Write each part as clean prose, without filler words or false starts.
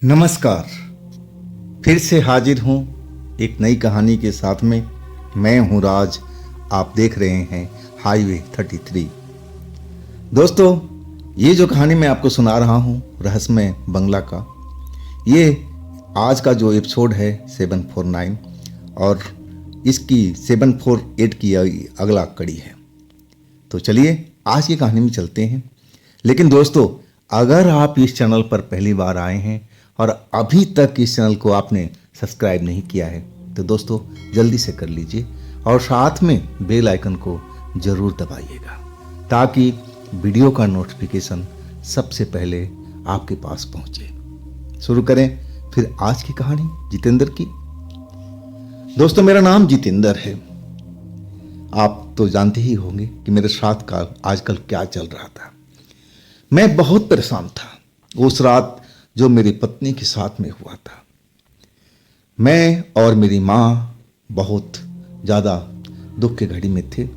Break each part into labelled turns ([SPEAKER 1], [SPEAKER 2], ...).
[SPEAKER 1] नमस्कार। फिर से हाजिर हूँ एक नई कहानी के साथ में। मैं हूँ राज। आप देख रहे हैं हाईवे 33। दोस्तों, ये जो कहानी मैं आपको सुना रहा हूँ रहस्यमय बंगला का, ये आज का जो एपिसोड है 749 और इसकी 748 की अगला कड़ी है। तो चलिए आज की कहानी में चलते हैं। लेकिन दोस्तों, अगर आप इस चैनल पर पहली बार आए हैं और अभी तक इस चैनल को आपने सब्सक्राइब नहीं किया है तो दोस्तों जल्दी से कर लीजिए और साथ में बेल आइकन को ज़रूर दबाइएगा ताकि वीडियो का नोटिफिकेशन सबसे पहले आपके पास पहुंचे। शुरू करें फिर आज की कहानी जितेंद्र की। दोस्तों, मेरा नाम जितेंद्र है। आप तो जानते ही होंगे कि मेरे साथ का आजकल क्या चल रहा था। मैं बहुत परेशान था उस रात जो मेरी पत्नी के साथ में हुआ था। मैं और मेरी माँ बहुत ज़्यादा दुख के घड़ी में थे।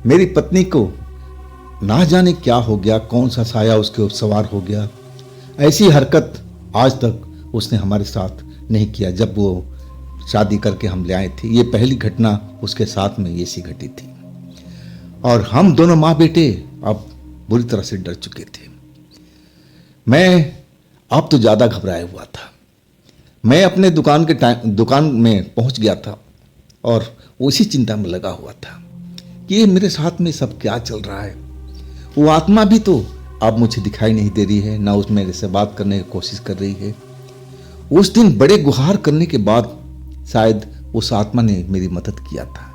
[SPEAKER 1] मेरी पत्नी को ना जाने क्या हो गया, कौन सा साया उसके ऊपर सवार हो गया। ऐसी हरकत आज तक उसने हमारे साथ नहीं किया। जब वो शादी करके हम ले आए थे, ये पहली घटना उसके साथ में ऐसी घटी थी और हम दोनों माँ बेटे अब बुरी तरह से डर चुके थे। मैं अब तो ज़्यादा घबराया हुआ था। मैं अपने दुकान में पहुंच गया था और उसी चिंता में लगा हुआ था कि ये मेरे साथ में सब क्या चल रहा है। वो आत्मा भी तो अब मुझे दिखाई नहीं दे रही है, ना उस मेरे से बात करने की कोशिश कर रही है। उस दिन बड़े गुहार करने के बाद शायद उस आत्मा ने मेरी मदद किया था।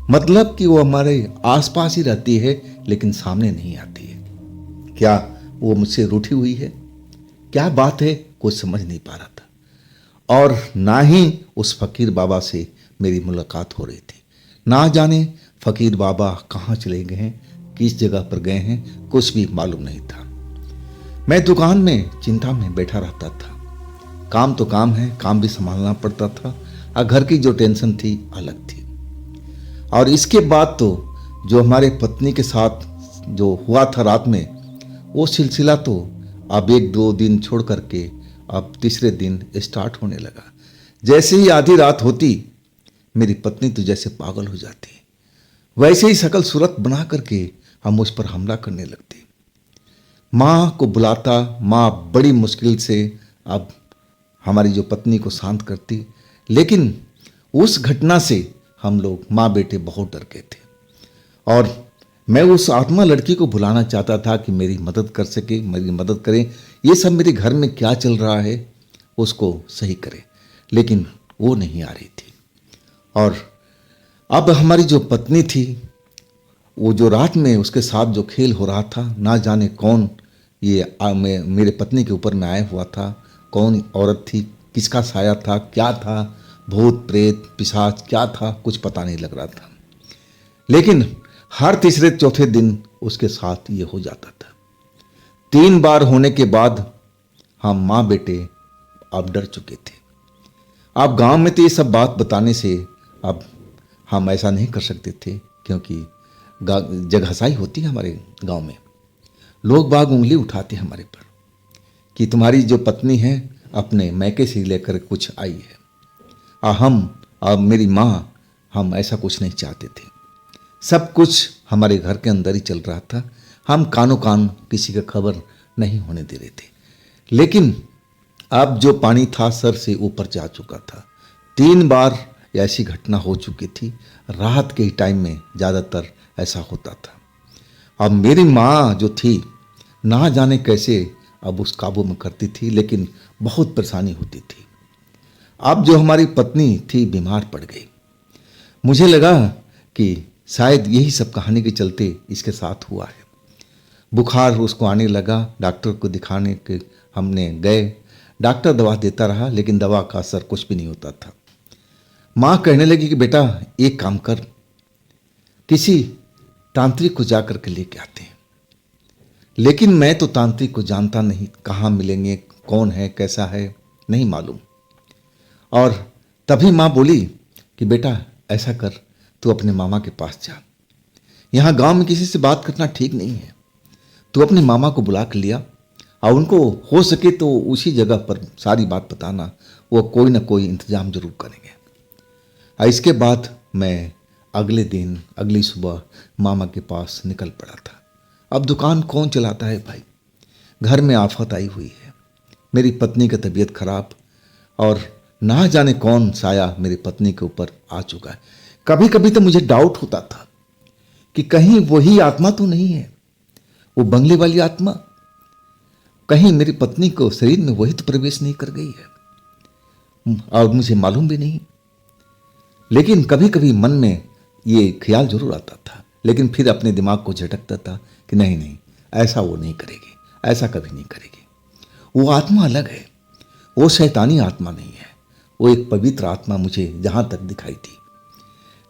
[SPEAKER 1] मतलब कि वो हमारे आसपास ही रहती है लेकिन सामने नहीं आती है। क्या वो मुझसे रूठी हुई है? क्या बात है, कुछ समझ नहीं पा रहा था। और ना ही उस फकीर बाबा से मेरी मुलाकात हो रही थी। ना जाने फकीर बाबा कहाँ चले गए हैं, किस जगह पर गए हैं, कुछ भी मालूम नहीं था। मैं दुकान में चिंता में बैठा रहता था। काम तो काम है, काम भी संभालना पड़ता था और घर की जो टेंशन थी अलग थी। और इसके बाद तो जो हमारे पत्नी के साथ जो हुआ था रात में, वो सिलसिला तो अब 1-2 दिन छोड़ करके अब तीसरे दिन स्टार्ट होने लगा। जैसे ही आधी रात होती मेरी पत्नी तो जैसे पागल हो जाती, वैसे ही शकल सूरत बना करके हम उस पर हमला करने लगते। माँ को बुलाता, माँ बड़ी मुश्किल से अब हमारी जो पत्नी को शांत करती। लेकिन उस घटना से हम लोग माँ बेटे बहुत डर गए थे और मैं उस आत्मा लड़की को बुलाना चाहता था कि मेरी मदद कर सके, मेरी मदद करें। ये सब मेरे घर में क्या चल रहा है उसको सही करे, लेकिन वो नहीं आ रही थी। और अब हमारी जो पत्नी थी, वो जो रात में उसके साथ जो खेल हो रहा था, ना जाने कौन ये मेरे पत्नी के ऊपर में आया हुआ था, कौन औरत थी, किसका साया था, क्या था, भूत प्रेत पिशाच क्या था, कुछ पता नहीं लग रहा था। लेकिन हर तीसरे चौथे दिन उसके साथ ये हो जाता था। 3 बार होने के बाद हम माँ बेटे अब डर चुके थे। अब गांव में तो ये सब बात बताने से अब हम ऐसा नहीं कर सकते थे, क्योंकि जगहसाई होती है हमारे गांव में। लोग बाग उंगली उठाते हमारे पर कि तुम्हारी जो पत्नी है अपने मैके से लेकर कुछ आई है। अब मेरी माँ, हम ऐसा कुछ नहीं चाहते थे। सब कुछ हमारे घर के अंदर ही चल रहा था। हम कानों कान किसी का खबर नहीं होने दे रहे थे। लेकिन अब जो पानी था सर से ऊपर जा चुका था। 3 बार ऐसी घटना हो चुकी थी। रात के टाइम में ज़्यादातर ऐसा होता था। अब मेरी माँ जो थी, ना जाने कैसे अब उस काबू में करती थी, लेकिन बहुत परेशानी होती थी। अब जो हमारी पत्नी थी बीमार पड़ गई। मुझे लगा कि शायद यही सब कहानी के चलते इसके साथ हुआ है। बुखार उसको आने लगा। डॉक्टर को दिखाने के हमने गए। डॉक्टर दवा देता रहा लेकिन दवा का असर कुछ भी नहीं होता था। माँ कहने लगी कि बेटा एक काम कर, किसी तांत्रिक को जा कर के लेके आते हैं। लेकिन मैं तो तांत्रिक को जानता नहीं, कहाँ मिलेंगे, कौन है, कैसा है, नहीं मालूम। और तभी माँ बोली कि बेटा ऐसा कर, तू अपने मामा के पास जा। यहाँ गांव में किसी से बात करना ठीक नहीं है। तू अपने मामा को बुला कर लिया और उनको हो सके तो उसी जगह पर सारी बात बताना, वो कोई ना कोई इंतजाम जरूर करेंगे। और इसके बाद मैं अगले दिन अगली सुबह मामा के पास निकल पड़ा था। अब दुकान कौन चलाता है भाई, घर में आफत आई हुई है, मेरी पत्नी की तबीयत खराब, और ना जाने कौन साया मेरी पत्नी के ऊपर आ चुका है। कभी कभी तो मुझे डाउट होता था कि कहीं वही आत्मा तो नहीं है, वो बंगले वाली आत्मा, कहीं मेरी पत्नी को शरीर में वही तो प्रवेश नहीं कर गई है, और मुझे मालूम भी नहीं। लेकिन कभी कभी मन में ये ख्याल जरूर आता था, लेकिन फिर अपने दिमाग को झटकता था कि नहीं नहीं, ऐसा वो नहीं करेगी, ऐसा कभी नहीं करेगी। वो आत्मा अलग है, वो शैतानी आत्मा नहीं है, वो एक पवित्र आत्मा मुझे जहां तक दिखाई थी।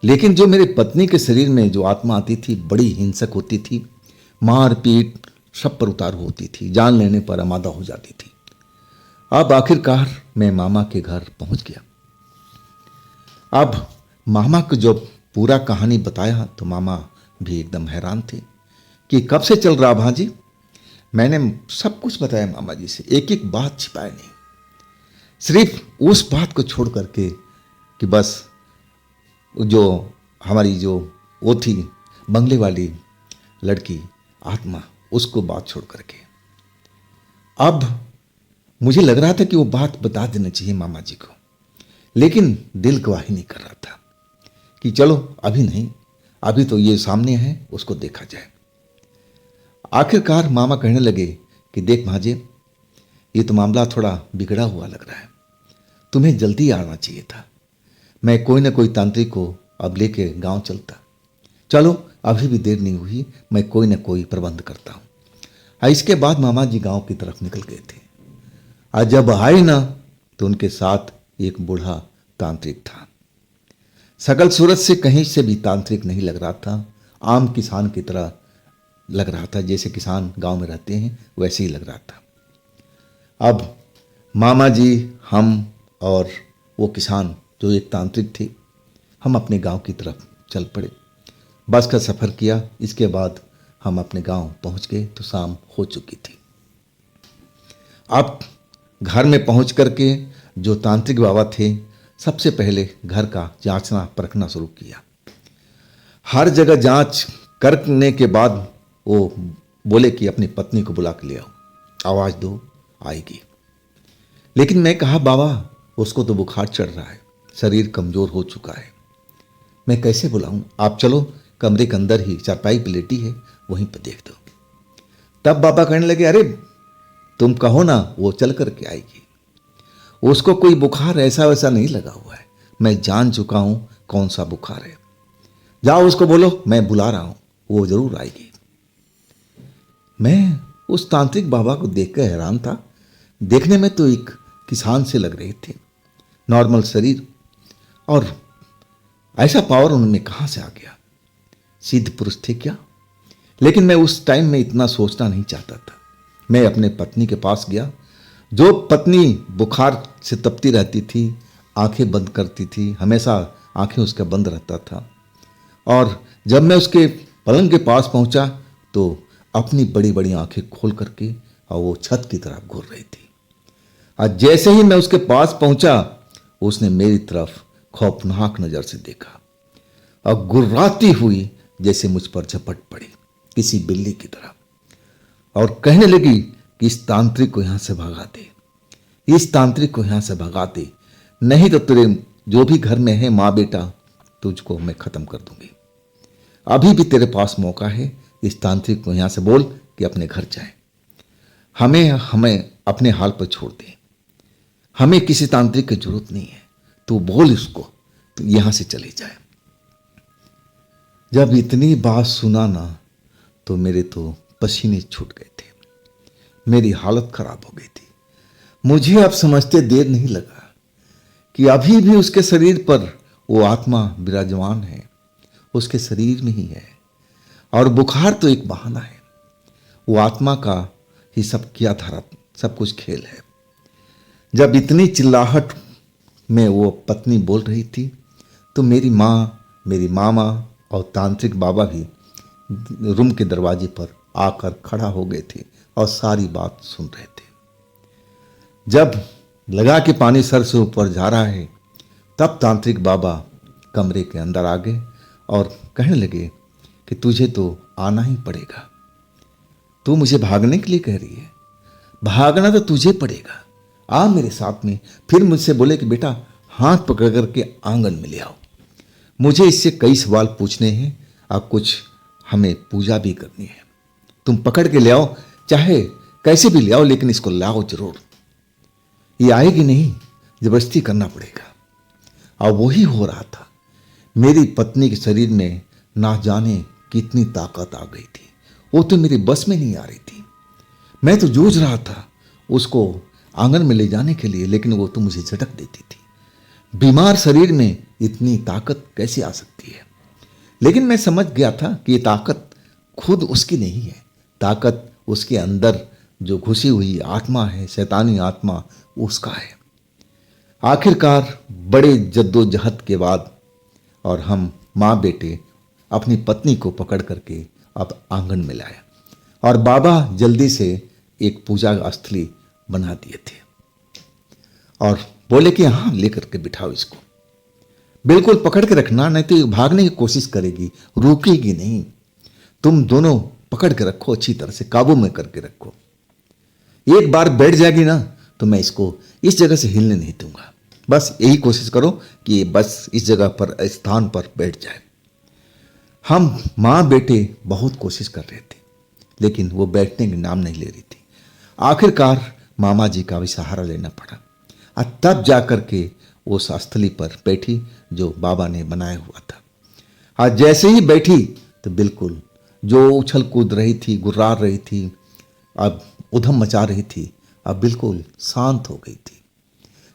[SPEAKER 1] लेकिन जो मेरी पत्नी के शरीर में जो आत्मा आती थी बड़ी हिंसक होती थी, मार पीट सब पर उतार होती थी, जान लेने पर आमादा हो जाती थी। अब आखिरकार मैं मामा के घर पहुंच गया। अब मामा को जब पूरा कहानी बताया तो मामा भी एकदम हैरान थे कि कब से चल रहा भाजी। मैंने सब कुछ बताया मामा जी से, एक एक बात छिपाया नहीं, सिर्फ उस बात को छोड़ करके कि बस जो हमारी जो वो थी बंगले वाली लड़की आत्मा, उसको बात छोड़ करके। अब मुझे लग रहा था कि वो बात बता देना चाहिए मामा जी को, लेकिन दिल गवाही नहीं कर रहा था कि चलो अभी नहीं, अभी तो ये सामने है, उसको देखा जाए। आखिरकार मामा कहने लगे कि देख भांजे, ये तो मामला थोड़ा बिगड़ा हुआ लग रहा है, तुम्हें जल्दी आना चाहिए था। मैं कोई ना कोई तांत्रिक को अब लेके गांव चलता। चलो अभी भी देर नहीं हुई, मैं कोई ना कोई प्रबंध करता हूं। इसके बाद मामा जी गांव की तरफ निकल गए थे। आज जब आए ना तो उनके साथ एक बूढ़ा तांत्रिक था। सकल सूरत से कहीं से भी तांत्रिक नहीं लग रहा था, आम किसान की तरह लग रहा था, जैसे किसान गांव में रहते हैं वैसे ही लग रहा था। अब मामा जी, हम और वो किसान जो एक तांत्रिक थे, हम अपने गांव की तरफ चल पड़े। बस का सफ़र किया, इसके बाद हम अपने गांव पहुंच गए तो शाम हो चुकी थी। अब घर में पहुंच करके जो तांत्रिक बाबा थे, सबसे पहले घर का जांचना परखना शुरू किया। हर जगह जांच करने के बाद वो बोले कि अपनी पत्नी को बुला के ले आओ, आवाज़ दो, आएगी। लेकिन मैं कहा बाबा, उसको तो बुखार चढ़ रहा है, शरीर कमज़ोर हो चुका है, मैं कैसे बुलाऊं? आप चलो कमरे के अंदर ही चारपाई पे लेटी है, वहीं पर देख दो। तब बाबा कहने लगे, अरे तुम कहो ना, वो चल करके आएगी, उसको कोई बुखार ऐसा वैसा नहीं लगा हुआ है, मैं जान चुका हूं कौन सा बुखार है, जाओ उसको बोलो मैं बुला रहा हूं, वो जरूर आएगी। मैं उस तांत्रिक बाबा को देखकर हैरान था। देखने में तो एक किसान से लग रहे थे, नॉर्मल शरीर, और ऐसा पावर उनमें कहां से आ गया? सिद्ध पुरुष थे क्या? लेकिन मैं उस टाइम में इतना सोचना नहीं चाहता था। मैं अपने पत्नी के पास गया। जो पत्नी बुखार से तपती रहती थी, आंखें बंद करती थी, हमेशा आंखें उसका बंद रहता था, और जब मैं उसके पलंग के पास पहुंचा तो अपनी बड़ी बड़ी आंखें खोल करके और वो छत की तरफ घूर रही थी। और जैसे ही मैं उसके पास पहुंचा, उसने मेरी तरफ खौफनाक नजर से देखा और गुर्राती हुई जैसे मुझ पर झपट पड़ी किसी बिल्ली की तरह, और कहने लगी कि इस तांत्रिक को यहां से भगा दे, इस तांत्रिक को यहां से भगा दे, नहीं तो तेरे जो भी घर में है माँ बेटा, तुझको मैं खत्म कर दूंगी। अभी भी तेरे पास मौका है, इस तांत्रिक को यहां से बोल कि अपने घर जाए, हमें अपने हाल पर छोड़ दे, हमें किसी तांत्रिक की जरूरत नहीं है, तू बोल इसको तो यहां से चले जाए। जब इतनी बात सुना ना तो मेरे तो पसीने छूट गए थे, मेरी हालत खराब हो गई थी। मुझे अब समझते देर नहीं लगा कि अभी भी उसके शरीर पर वो आत्मा विराजमान है, उसके शरीर में ही है, और बुखार तो एक बहाना है, वो आत्मा का ही सब किया धारा, सब कुछ खेल है। जब इतनी चिल्लाहट में वो पत्नी बोल रही थी तो मेरी माँ, मेरी मामा और तांत्रिक बाबा भी रूम के दरवाजे पर आकर खड़ा हो गए थे और सारी बात सुन रहे थे। जब लगा कि पानी सर से ऊपर जा रहा है, तब तांत्रिक बाबा कमरे के अंदर आ गए और कहने लगे कि तुझे तो आना ही पड़ेगा। तू मुझे भागने के लिए कह रही है, भागना तो तुझे पड़ेगा, आ मेरे साथ में। फिर मुझसे बोले कि बेटा हाथ पकड़ करके आंगन में ले आओ, मुझे इससे कई सवाल पूछने हैं और कुछ हमें पूजा भी करनी है। तुम पकड़ के ले आओ, चाहे कैसे भी ले आओ, लेकिन इसको लाओ जरूर। ये आएगी नहीं, जबरदस्ती करना पड़ेगा। और वही हो रहा था। मेरी पत्नी के शरीर में ना जाने कितनी ताकत आ गई थी, वो तो मेरी बस में नहीं आ रही थी। मैं तो जूझ रहा था उसको आंगन में ले जाने के लिए, लेकिन वो तो मुझे झटक देती थी। बीमार शरीर में इतनी ताकत कैसे आ सकती है? लेकिन मैं समझ गया था कि ये ताकत खुद उसकी नहीं है, ताकत उसके अंदर जो घुसी हुई आत्मा है, शैतानी आत्मा, उसका है। आखिरकार बड़े जद्दोजहद के बाद और हम माँ बेटे अपनी पत्नी को पकड़ करके अब आंगन में लाया और बाबा जल्दी से एक पूजा स्थली बना दिए थे और बोले कि हाँ लेकर के बिठाओ इसको, बिल्कुल पकड़ के रखना, नहीं तो भागने की कोशिश करेगी, रुकेगी नहीं। तुम दोनों पकड़ के रखो, अच्छी तरह से काबू में करके रखो। एक बार बैठ जाएगी ना तो मैं इसको इस जगह से हिलने नहीं दूंगा। बस यही कोशिश करो कि ये बस इस जगह पर, स्थान पर बैठ जाए। हम माँ बेटे बहुत कोशिश कर रहे थे, लेकिन वो बैठने के नाम नहीं ले रही थी। आखिरकार मामा जी का भी सहारा लेना पड़ा और तब जाकर के उस स्थली पर बैठी जो बाबा ने बनाया हुआ था। और जैसे ही बैठी तो बिल्कुल जो उछल कूद रही थी, गुर्रार रही थी, अब उधम मचा रही थी, अब बिल्कुल शांत हो गई थी।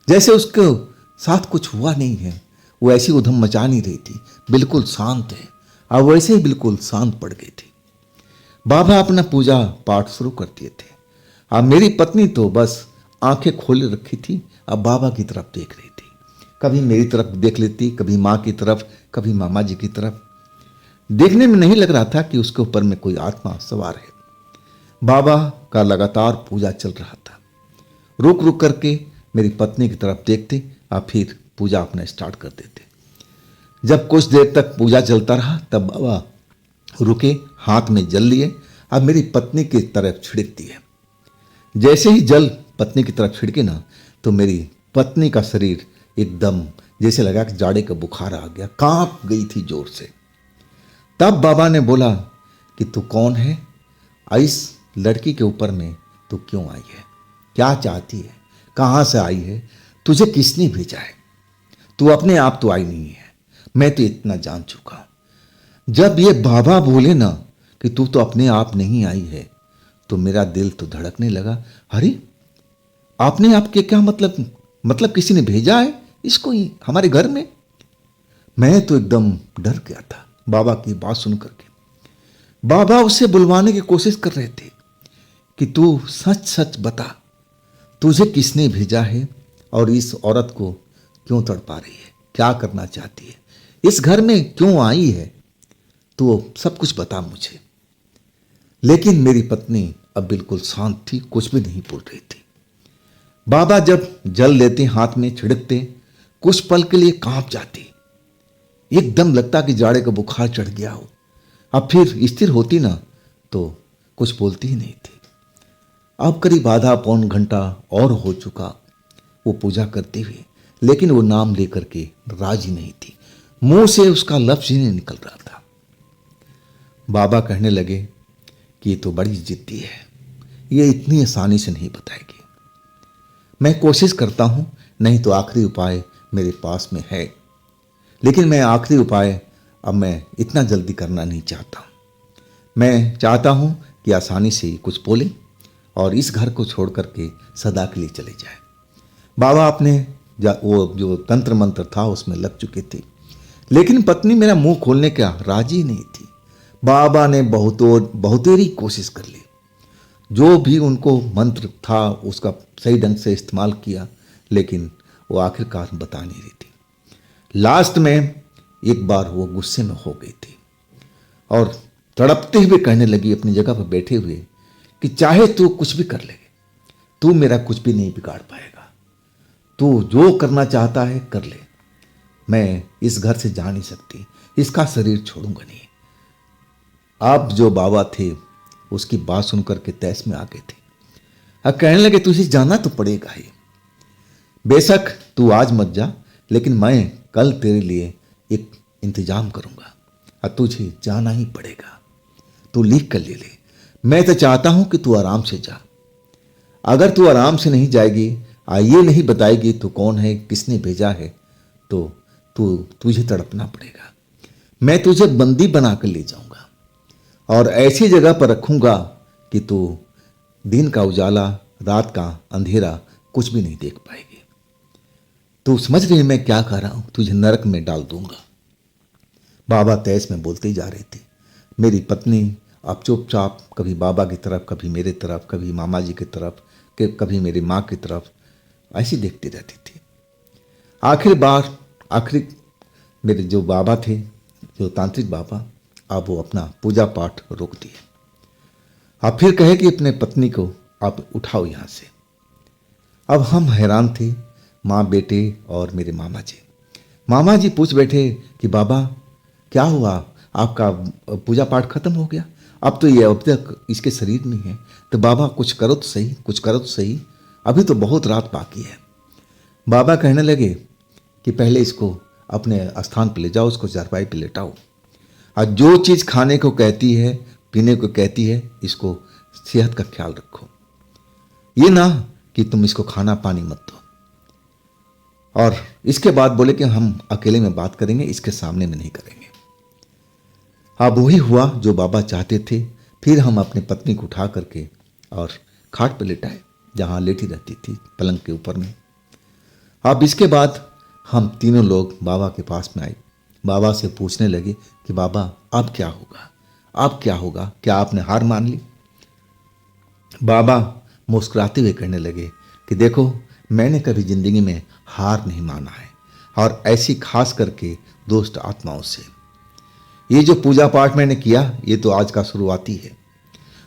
[SPEAKER 1] जैसे उसके साथ कुछ हुआ नहीं है, वो ऐसी उधम मचा नहीं रही थी, बिल्कुल शांत है। अब वैसे ही बिल्कुल शांत पड़ गई थी। बाबा अपना पूजा पाठ शुरू कर दिए थे। अब मेरी पत्नी तो बस आंखें खोले रखी थी, अब बाबा की तरफ देख रही थी। कभी मेरी तरफ देख लेती, कभी माँ की तरफ, कभी मामा जी की तरफ। देखने में नहीं लग रहा था कि उसके ऊपर में कोई आत्मा सवार है। बाबा का लगातार पूजा चल रहा था। रुक रुक करके मेरी पत्नी की तरफ देखते और फिर पूजा अपना स्टार्ट कर देते। जब कुछ देर तक पूजा चलता रहा तब बाबा रुके, हाथ में जल लिए, अब मेरी पत्नी की तरफ छिड़क दिए। जैसे ही जल पत्नी की तरफ छिड़के ना तो मेरी पत्नी का शरीर एकदम जैसे लगा कि जाड़े का बुखार आ गया, कांप गई थी जोर से। तब बाबा ने बोला कि तू कौन है, इस लड़की के ऊपर में तू क्यों आई है, क्या चाहती है, कहाँ से आई है, तुझे किसने भेजा है? तू अपने आप तो आई नहीं है, मैं तो इतना जान चुका हूं। जब ये बाबा बोले ना कि तू तो अपने आप नहीं आई है तो मेरा दिल तो धड़कने लगा। अरे अपने आप के क्या मतलब किसी ने भेजा है इसको हमारे घर में? मैं तो एकदम डर गया था बाबा की बात सुन करके। बाबा उसे बुलवाने की कोशिश कर रहे थे कि तू सच सच बता, तुझे किसने भेजा है और इस औरत को क्यों तड़पा रही है, क्या करना चाहती है, इस घर में क्यों आई है, तो सब कुछ बता मुझे। लेकिन मेरी पत्नी अब बिल्कुल शांत थी, कुछ भी नहीं बोल रही थी। बाबा जब जल लेते, हाथ में छिड़कते, कुछ पल के लिए कांप जाती, एकदम लगता कि जाड़े का बुखार चढ़ गया हो। अब फिर स्थिर होती ना तो कुछ बोलती ही नहीं थी। अब करीब आधा पौन घंटा और हो चुका वो पूजा करते हुए, लेकिन वो नाम लेकर के राजी नहीं थी, मुंह से उसका लफ्ज ही नहीं निकल रहा था। बाबा कहने लगे कि ये तो बड़ी जिद्दी है, ये इतनी आसानी से नहीं बताएगी। मैं कोशिश करता हूं, नहीं तो आखिरी उपाय मेरे पास में है, लेकिन मैं आखिरी उपाय अब मैं इतना जल्दी करना नहीं चाहता। मैं चाहता हूं कि आसानी से कुछ बोले और इस घर को छोड़ करके सदा के लिए चले जाए। बाबा अपने वो जो तंत्र मंत्र था उसमें लग चुके थे, लेकिन पत्नी मेरा मुंह खोलने का राजी नहीं थी। बाबा ने बहुतेरी कोशिश कर ली, जो भी उनको मंत्र था उसका सही ढंग से इस्तेमाल किया, लेकिन वो आखिरकार बता नहीं रही थी। लास्ट में एक बार वो गुस्से में हो गई थी और तड़पते हुए कहने लगी अपनी जगह पर बैठे हुए कि चाहे तू कुछ भी कर ले, तू मेरा कुछ भी नहीं बिगाड़ पाएगा। तू जो करना चाहता है कर ले, मैं इस घर से जा नहीं सकती, इसका शरीर छोड़ूंगा नहीं। आप जो बाबा थे उसकी बात सुनकर के तैस में आ गए थे। अब कहने लगे तुझे जाना तो पड़ेगा ही, बेशक तू आज मत जा, लेकिन मैं कल तेरे लिए एक इंतजाम करूंगा और तुझे जाना ही पड़ेगा। तू लिख कर ले ले। मैं तो चाहता हूं कि तू आराम से जा। अगर तू आराम से नहीं जाएगी, ये नहीं बताएगी तू कौन है, किसने भेजा है, तो तुझे तड़पना पड़ेगा। मैं तुझे बंदी बना कर ले जाऊंगा और ऐसी जगह पर रखूंगा कि तू दिन का उजाला, रात का अंधेरा कुछ भी नहीं देख पाएगी। तू समझ रही मैं क्या कह रहा हूं? तुझे नरक में डाल दूंगा। बाबा तैस में बोलते जा रहे थे। मेरी पत्नी अब चुपचाप कभी बाबा की तरफ, कभी मेरे तरफ, कभी मामा जी की तरफ, कभी मेरी माँ की तरफ ऐसी देखती रहती थी। आखिर मेरे जो बाबा थे, जो तांत्रिक बाबा, अब वो अपना पूजा पाठ रोक दिए। अब फिर कहे कि अपने पत्नी को आप उठाओ यहाँ से। अब हम हैरान थे, माँ, बेटे और मेरे मामा जी। मामा जी पूछ बैठे कि बाबा क्या हुआ, आपका पूजा पाठ खत्म हो गया? अब तो ये अब तक इसके शरीर में है, तो बाबा कुछ करो तो सही, कुछ करो तो सही, अभी तो बहुत रात बाकी है। बाबा कहने लगे कि पहले इसको अपने स्थान पर ले जाओ, उसको चारपाई पे लेटाओ, और जो चीज़ खाने को कहती है, पीने को कहती है, इसको सेहत का ख्याल रखो। ये ना कि तुम इसको खाना पानी मत दो। और इसके बाद बोले कि हम अकेले में बात करेंगे, इसके सामने में नहीं करेंगे। अब वही हुआ जो बाबा चाहते थे। फिर हम अपनी पत्नी को उठा करके और खाट पर लेटाए, जहाँ लेटी रहती थी पलंग के ऊपर में। अब इसके बाद हम तीनों लोग बाबा के पास में आए। बाबा से पूछने लगे कि बाबा अब क्या होगा, अब क्या होगा, क्या आपने हार मान ली? बाबा मुस्कुराते हुए कहने लगे कि देखो, मैंने कभी जिंदगी में हार नहीं माना है, और ऐसी खास करके दुष्ट आत्माओं से। ये जो पूजा पाठ मैंने किया, ये तो आज का शुरुआती है।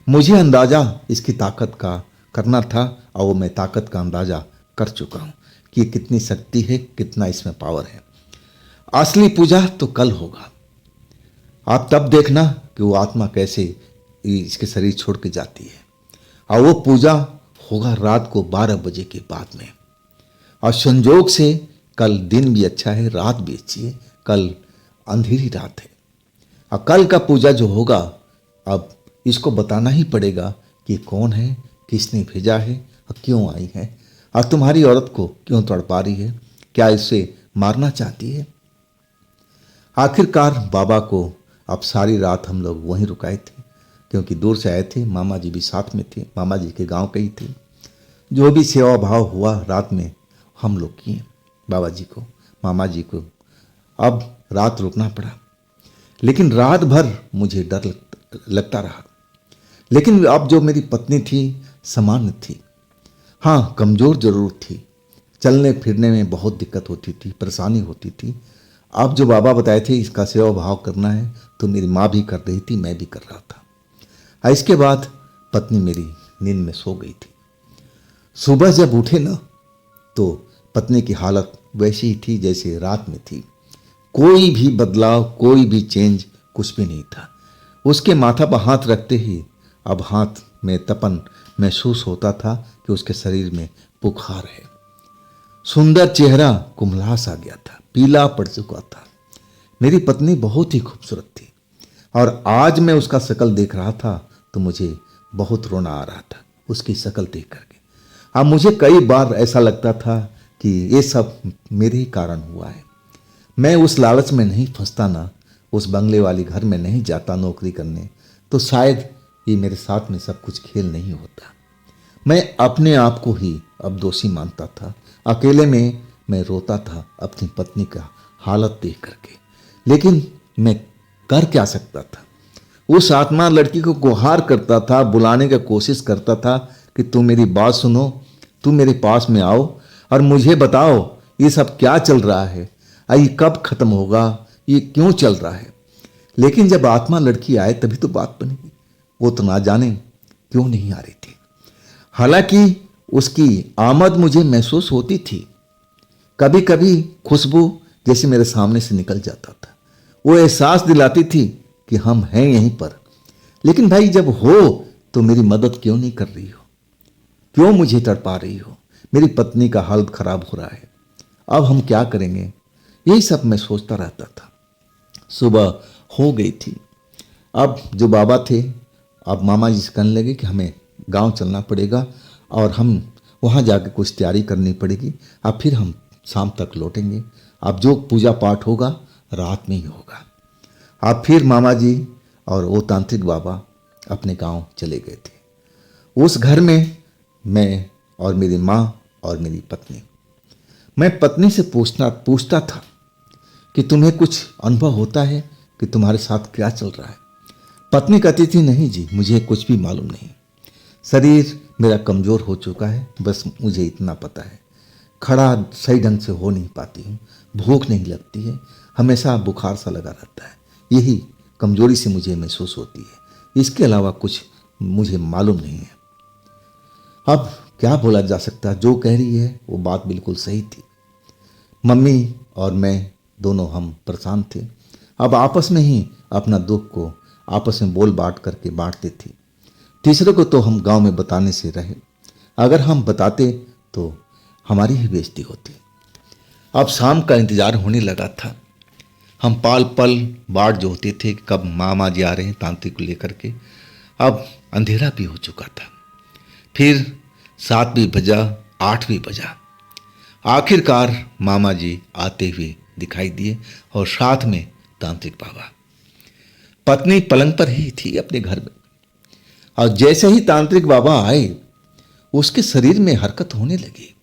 [SPEAKER 1] मुझे अंदाज़ा इसकी ताकत का करना था, और वो मैं ताकत का अंदाज़ा कर चुका हूँ कि कितनी शक्ति है, कितना इसमें पावर है। असली पूजा तो कल होगा। आप तब देखना कि वो आत्मा कैसे इसके शरीर छोड़ के जाती है, और वो पूजा होगा रात को 12 बजे के बाद में। और संजोग से कल दिन भी अच्छा है, रात भी अच्छी है, कल अंधेरी रात है। और कल का पूजा जो होगा, अब इसको बताना ही पड़ेगा कि कौन है, किसने भेजा है और क्यों आई है, और तुम्हारी औरत को क्यों तड़पा रही है, क्या इसे मारना चाहती है। आखिरकार बाबा को अब सारी रात हम लोग वहीं रुकाए थे, क्योंकि दूर से आए थे, मामा जी भी साथ में थे, मामा जी के गांव के ही थे। जो भी सेवा भाव हुआ रात में हम लोग किए, बाबा जी को, मामा जी को। अब रात रुकना पड़ा, लेकिन रात भर मुझे डर लगता रहा। लेकिन अब जो मेरी पत्नी थी सामान्य थी, हाँ कमज़ोर जरूर थी, चलने फिरने में बहुत दिक्कत होती थी, परेशानी होती थी। अब जो बाबा बताए थे इसका सेवा भाव करना है, तो मेरी माँ भी कर रही थी, मैं भी कर रहा था। इसके बाद पत्नी मेरी नींद में सो गई थी। सुबह जब उठे ना, तो पत्नी की हालत वैसी ही थी जैसे रात में थी। कोई भी बदलाव, कोई भी चेंज कुछ भी नहीं था। उसके माथा पर हाथ रखते ही अब हाथ में तपन महसूस होता था कि उसके शरीर में बुखार है। सुंदर चेहरा कुम्हलास आ गया था, पीला पड़ चुका था। मेरी पत्नी बहुत ही खूबसूरत थी, और आज मैं उसका शक्ल देख रहा था तो मुझे बहुत रोना आ रहा था उसकी शक्ल देख करके। अब मुझे कई बार ऐसा लगता था कि ये सब मेरे ही कारण हुआ है। मैं उस लालच में नहीं फंसता ना, उस बंगले वाली घर में नहीं जाता नौकरी करने, तो शायद ये मेरे साथ में सब कुछ खेल नहीं होता। मैं अपने आप को ही अब दोषी मानता था। अकेले में मैं रोता था अपनी पत्नी का हालत देख करके, लेकिन मैं कर क्या सकता था। उस आत्मा लड़की को गुहार करता था, बुलाने की कोशिश करता था कि तुम मेरी बात सुनो, तुम मेरे पास में आओ और मुझे बताओ ये सब क्या चल रहा है, ये कब खत्म होगा, ये क्यों चल रहा है। लेकिन जब आत्मा लड़की आए तभी तो बात बनेगी। वो तो ना जाने क्यों नहीं आ रही थी। हालांकि उसकी आमद मुझे महसूस होती थी। कभी कभी खुशबू जैसे मेरे सामने से निकल जाता था। वो एहसास दिलाती थी कि हम हैं यहीं पर। लेकिन भाई जब हो तो मेरी मदद क्यों नहीं कर रही हो, क्यों मुझे तड़पा रही हो, मेरी पत्नी का हालत खराब हो रहा है, अब हम क्या करेंगे, यही सब मैं सोचता रहता था। सुबह हो गई थी। अब जो बाबा थे, अब मामा जी से कहने लगे कि हमें गांव चलना पड़ेगा और हम वहाँ जाकर कुछ तैयारी करनी पड़ेगी, अब फिर हम शाम तक लौटेंगे, अब जो पूजा पाठ होगा रात में ही होगा। अब फिर मामा जी और वो तांत्रिक बाबा अपने गांव चले गए थे। उस घर में मैं और मेरी माँ और मेरी पत्नी। मैं पत्नी से पूछता था कि तुम्हें कुछ अनुभव होता है कि तुम्हारे साथ क्या चल रहा है। पत्नी कहती थी नहीं जी, मुझे कुछ भी मालूम नहीं, शरीर मेरा कमज़ोर हो चुका है, बस मुझे इतना पता है, खड़ा सही ढंग से हो नहीं पाती हूँ, भूख नहीं लगती है, हमेशा बुखार सा लगा रहता है, यही कमजोरी से मुझे महसूस होती है, इसके अलावा कुछ मुझे मालूम नहीं है। अब क्या बोला जा सकता, जो कह रही है वो बात बिल्कुल सही थी। मम्मी और मैं दोनों हम परेशान थे। अब आपस में ही अपना दुख को आपस में बोल बांट करके बांटते थे। तीसरे को तो हम गांव में बताने से रहे, अगर हम बताते तो हमारी ही बेइज्जती होती। अब शाम का इंतजार होने लगा था। हम पाल पल बाट जो होते थे कि कब मामा जी आ रहे हैं तांत्रिक को लेकर के। अब अंधेरा भी हो चुका था। फिर 7 भी बजा, 8 भी बजा। आखिरकार मामा जी आते हुए दिखाई दिए और साथ में तांत्रिक बाबा। पत्नी पलंग पर ही थी अपने घर में, और जैसे ही तांत्रिक बाबा आए उसके शरीर में हरकत होने लगी,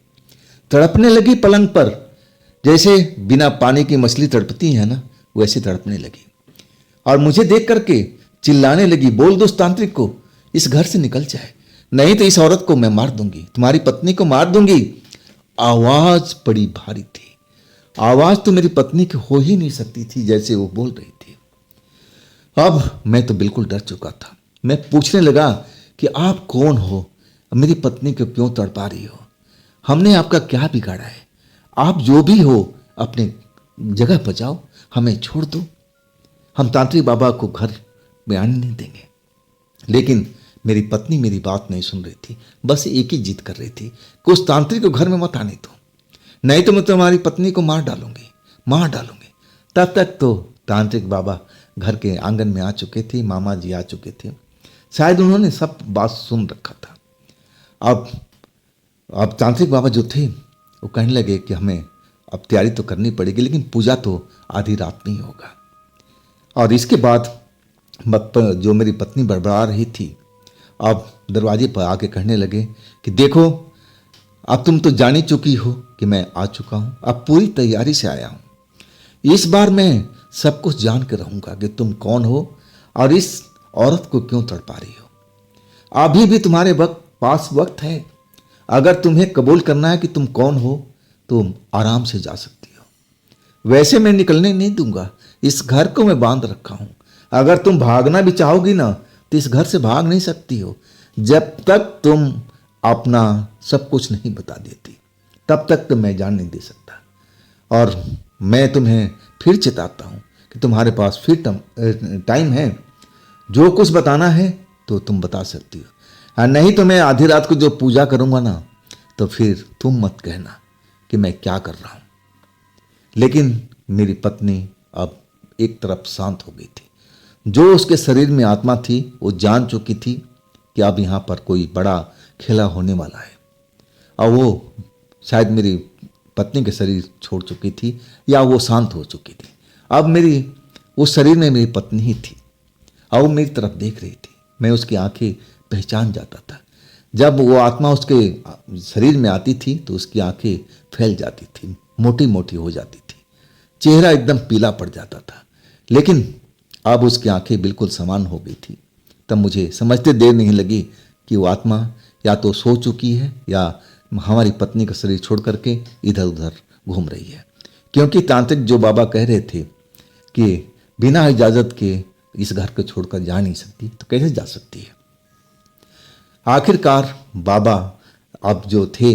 [SPEAKER 1] तड़पने लगी पलंग पर, जैसे बिना पानी की मछली तड़पती है ना, वैसे तड़पने लगी। और मुझे देख करके चिल्लाने लगी, बोल दो उस तांत्रिक को इस घर से निकल जाए, नहीं तो इस औरत को मैं मार दूंगी, तुम्हारी पत्नी को मार दूंगी। आवाज बड़ी भारी थी, आवाज तो मेरी पत्नी की हो ही नहीं सकती थी जैसे वो बोल रही थी। अब मैं तो बिल्कुल डर चुका था। मैं पूछने लगा कि आप कौन हो, मेरी पत्नी को क्यों तड़पा रही हो, हमने आपका क्या बिगाड़ा है, आप जो भी हो अपने जगह पर जाओ, हमें छोड़ दो, हम तांत्रिक बाबा को घर में आने नहीं देंगे। लेकिन मेरी पत्नी मेरी बात नहीं सुन रही थी, बस एक ही जिद कर रही थी कि उस तांत्रिक को घर में मत आने दो, नहीं तो मैं तुम्हारी पत्नी को मार डालूंगी, मार डालूंगी। तब तक तो तांत्रिक बाबा घर के आंगन में आ चुके थे, मामा जी आ चुके थे, शायद उन्होंने सब बात सुन रखा था। अब तांत्रिक बाबा जो थे वो कहने लगे कि हमें अब तैयारी तो करनी पड़ेगी, लेकिन पूजा तो आधी रात में ही होगा। और इसके बाद जो मेरी पत्नी बड़बड़ा रही थी, अब दरवाजे पर आके कहने लगे कि देखो अब तुम तो जान ही चुकी हो कि मैं आ चुका हूँ, अब पूरी तैयारी से आया हूँ, इस बार मैं सब कुछ जान के रहूँगा कि तुम कौन हो और इस औरत को क्यों तड़पा रही हो। अभी भी तुम्हारे पास वक्त है, अगर तुम्हें कबूल करना है कि तुम कौन हो तुम आराम से जा सकती हो, वैसे मैं निकलने नहीं दूंगा, इस घर को मैं बांध रखा हूं, अगर तुम भागना भी चाहोगी ना तो इस घर से भाग नहीं सकती हो, जब तक तुम अपना सब कुछ नहीं बता देती तब तक तो मैं जान नहीं दे सकता। और मैं तुम्हें फिर चिताता हूं कि तुम्हारे पास फिर टाइम है, जो कुछ बताना है तो तुम बता सकती हो, और नहीं तो मैं आधी रात को जो पूजा करूंगा ना तो फिर तुम मत कहना कि मैं क्या कर रहा हूं। लेकिन मेरी पत्नी अब एक तरफ शांत हो गई थी, जो उसके शरीर में आत्मा थी वो जान चुकी थी कि अब यहाँ पर कोई बड़ा खेला होने वाला है, और वो शायद मेरी पत्नी के शरीर छोड़ चुकी थी या वो शांत हो चुकी थी। अब मेरी उस शरीर में मेरी पत्नी ही थी और वो मेरी तरफ देख रही थी, मैं उसकी आंखें पहचान जाता था। जब वो आत्मा उसके शरीर में आती थी तो उसकी आंखें फैल जाती थी, मोटी मोटी हो जाती थी, चेहरा एकदम पीला पड़ जाता था, लेकिन अब उसकी आंखें बिल्कुल समान हो गई थी। तब मुझे समझते देर नहीं लगी कि वो आत्मा या तो सो चुकी है या हमारी पत्नी का शरीर छोड़ करके इधर उधर घूम रही है, क्योंकि तांत्रिक जो बाबा कह रहे थे कि बिना इजाज़त के इस घर को छोड़कर जा नहीं सकती, तो कैसे जा सकती है। आखिरकार बाबा अब जो थे